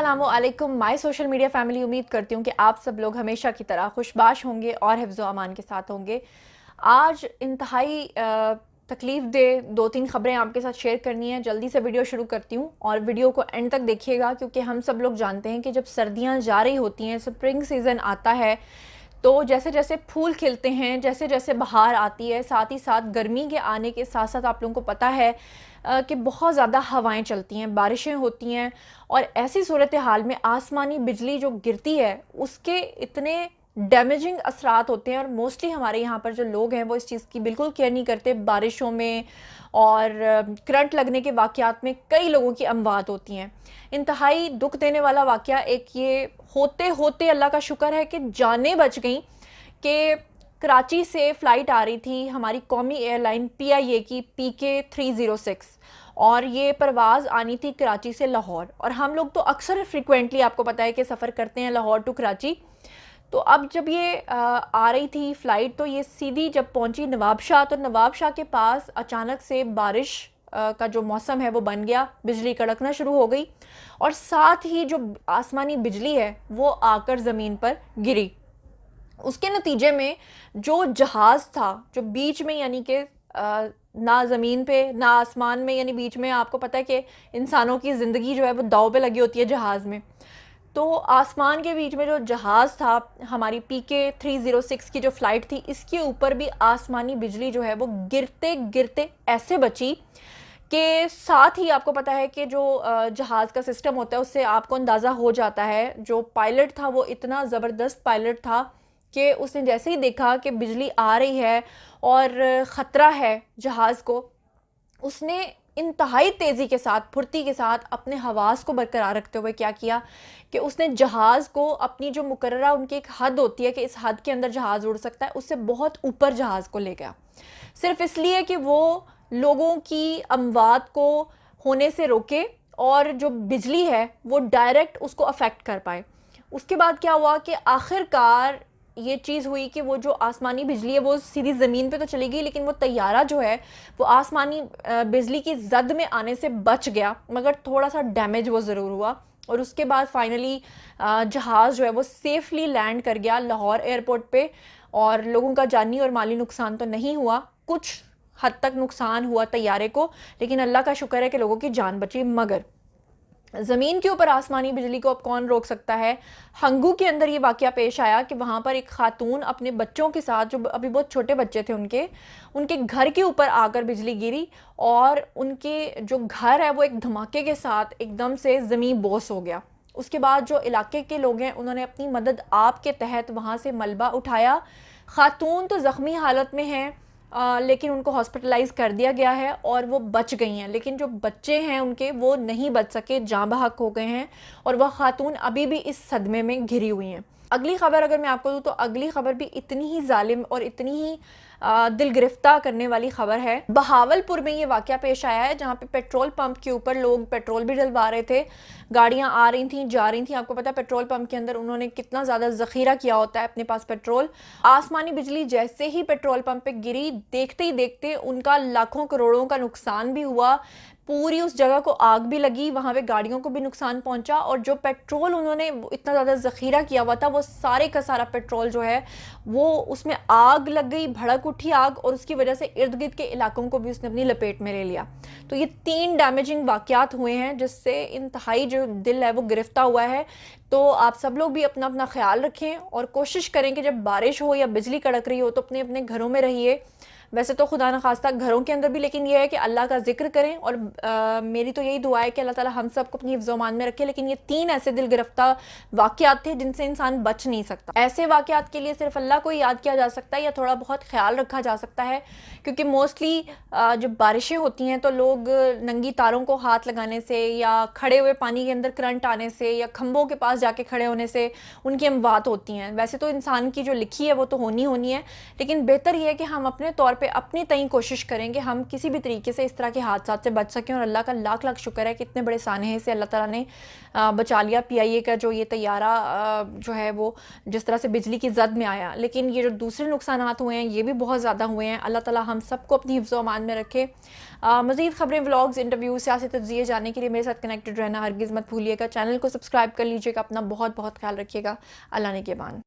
अस्सलामुअलैकुम my social media family. उम्मीद करती हूँ कि आप सब लोग हमेशा की तरह खुशबाश होंगे और हिफ्ज़ व अमान के साथ होंगे। आज इंतहाई तकलीफ़ दे दो तीन ख़बरें आपके साथ शेयर करनी है। जल्दी से वीडियो शुरू करती हूँ और वीडियो को एंड तक देखिएगा, क्योंकि हम सब लोग जानते हैं कि जब सर्दियाँ जा रही होती हैं, स्प्रिंग सीज़न आता है, तो जैसे जैसे फूल खिलते हैं, जैसे जैसे बहार आती है, साथ ही साथ गर्मी के आने के साथ साथ आप लोगों को पता है कि बहुत ज़्यादा हवाएं चलती हैं, बारिशें होती हैं, और ऐसी सूरत हाल में आसमानी बिजली जो गिरती है उसके इतने डैमेजिंग असरात होते हैं। और मोस्टली हमारे यहाँ पर जो लोग हैं वो इस चीज़ की बिल्कुल केयर नहीं करते। बारिशों में और करंट लगने के वाक़यात में कई लोगों की अमवात होती हैं। इंतहाई दुख देने वाला वाक़या एक ये होते होते अल्लाह का शुक्र है कि जानें बच गई कि कराची से फ़्लाइट आ रही थी हमारी कौमी एयरलाइन PIA की PK306, और ये परवाज़ आनी थी कराची से लाहौर। और हम लोग तो अक्सर फ्रिक्वेंटली आपको पता है कि सफ़र करते हैं लाहौर टू कराची। तो अब जब ये आ रही थी फ़्लाइट, तो ये सीधी जब पहुंची नवाबशाह, तो नवाबशाह के पास अचानक से बारिश का जो मौसम है वो बन गया, बिजली कड़कना शुरू हो गई, और साथ ही जो आसमानी बिजली है वो आकर ज़मीन पर गिरी। उसके नतीजे में जो जहाज़ था, जो बीच में, यानी कि ना ज़मीन पे ना आसमान में, यानी बीच में, आपको पता है कि इंसानों की ज़िंदगी जो है वो दाव पे लगी होती है जहाज़ में, तो आसमान के बीच में जो जहाज़ था, हमारी PK306 की जो फ़्लाइट थी, इसके ऊपर भी आसमानी बिजली जो है वो गिरते गिरते ऐसे बची कि साथ ही आपको पता है कि जो जहाज़ का सिस्टम होता है उससे आपको अंदाज़ा हो जाता है। जो पायलट था वो इतना ज़बरदस्त पायलट था कि उसने जैसे ही देखा कि बिजली आ रही है और ख़तरा है जहाज़ को, उसने इंतहाई तेज़ी के साथ, फुर्ती के साथ अपने हवास को बरकरार रखते हुए क्या किया कि उसने जहाज़ को अपनी जो मुकर्ररा उनकी एक हद होती है कि इस हद के अंदर जहाज़ उड़ सकता है, उससे बहुत ऊपर जहाज़ को ले गया, सिर्फ इसलिए कि वो लोगों की अमवात को होने से रोके और जो बिजली है वो डायरेक्ट उसको अफेक्ट कर पाए। उसके बाद क्या हुआ कि आखिरकार ये चीज़ हुई कि वो जो आसमानी बिजली है वो सीधी ज़मीन पे तो चली गई, लेकिन वो तैयारा जो है वो आसमानी बिजली की जद में आने से बच गया, मगर थोड़ा सा डैमेज वो ज़रूर हुआ। और उसके बाद फाइनली जहाज़ जो है वो सेफली लैंड कर गया लाहौर एयरपोर्ट पे, और लोगों का जानी और माली नुकसान तो नहीं हुआ, कुछ हद तक नुकसान हुआ तैयारे को, लेकिन अल्लाह का शुक्र है कि लोगों की जान बची। मगर ज़मीन के ऊपर आसमानी बिजली को अब कौन रोक सकता है। हंगू के अंदर ये वाक़या पेश आया कि वहाँ पर एक ख़ातून अपने बच्चों के साथ, जो अभी बहुत छोटे बच्चे थे, उनके घर के ऊपर आकर बिजली गिरी, और उनके जो घर है वो एक धमाके के साथ एकदम से ज़मीन बोस हो गया। उसके बाद जो इलाके के लोग हैं उन्होंने अपनी मदद आप के तहत वहाँ से मलबा उठाया। ख़ातून तो ज़ख्मी हालत में हैं, लेकिन उनको हॉस्पिटलाइज़ कर दिया गया है और वो बच गई हैं, लेकिन जो बच्चे हैं उनके वो नहीं बच सके, जाँ बहक हो गए हैं, और वह खातून अभी भी इस सदमे में घिरी हुई हैं। अगली ख़बर अगर मैं आपको दूँ तो अगली ख़बर भी इतनी ही जालिम और इतनी ही दिल गिरफ्तार करने वाली ख़बर है। बहावलपुर में ये वाक़या पेश आया है, जहाँ पे पेट्रोल पंप के ऊपर लोग पेट्रोल भी डलवा रहे थे, गाड़ियाँ आ रही थी जा रही थी। आपको पता है पेट्रोल पंप के अंदर उन्होंने कितना ज़्यादा ज़ख़ीरा किया होता है अपने पास पेट्रोल। आसमानी बिजली जैसे ही पेट्रोल पंप पे गिरी, देखते ही देखते उनका लाखों करोड़ों का नुकसान भी हुआ, पूरी उस जगह को आग भी लगी, वहाँ पे गाड़ियों को भी नुकसान पहुँचा, और जो पेट्रोल उन्होंने इतना ज़्यादा ज़ख़ीरा किया हुआ था वो सारे का सारा पेट्रोल जो है वो उसमें आग लग गई, भड़क उठी आग, और उसकी वजह से इर्द गिर्द के इलाकों को भी उसने अपनी लपेट में ले लिया। तो ये 3 डैमेजिंग वाक़यात हुए हैं जिससे इंतहाई जो दिल है वो गिरफ्तार हुआ है। तो आप सब लोग भी अपना अपना ख्याल रखें और कोशिश करें कि जब बारिश हो या बिजली कड़क रही हो तो अपने अपने घरों में रहिए। वैसे तो खुदा न खास्ता घरों के अंदर भी, लेकिन यह है कि अल्लाह का जिक्र करें, और मेरी तो यही दुआ है कि अल्लाह ताला हम सबको अपनी हिफ्ज़-ओ-मान में रखे। लेकिन ये 3 ऐसे दिल गिरफ्तार वाक़यात थे जिनसे इंसान बच नहीं सकता। ऐसे वाक़यात के लिए सिर्फ अल्लाह को ही याद किया जा सकता है या थोड़ा बहुत ख्याल रखा जा सकता है, क्योंकि मोस्टली जब बारिशें होती हैं तो लोग नंगी तारों को हाथ लगाने से, या खड़े हुए पानी के अंदर करंट आने से, या खंभों के पास जाके खड़े होने से उनकी अमवात होती हैं। वैसे तो इंसान की जो लिखी है वो तो होनी होनी है, लेकिन बेहतर यह है कि हम अपने तौर पे अपनी तय कोशिश करें कि हम किसी भी तरीके से इस तरह के हादसा से बच सकें। और अल्लाह का लाख लाख शुक्र है कि इतने बड़े सानहे से अल्लाह ताला ने बचा लिया। PIA का जो ये तैयारा जो है वो जिस तरह से बिजली की जद में आया, लेकिन ये जो दूसरे नुकसान हुए हैं ये भी बहुत ज़्यादा हुए हैं। अल्लाह ताला हम सबको अपनी हिफ्ज़ व अमान में रखे। मज़ीद खबरें, व्लॉग्स, इंटरव्यू, सियासी तज्ज़िये जानने के लिए मेरे साथ कनेक्टेड रहना हरगिज़ मत भूलिएगा। चैनल को सब्सक्राइब कर लीजिएगा। अपना बहुत बहुत ख्याल रखिएगा। अल्लाह ने के बान।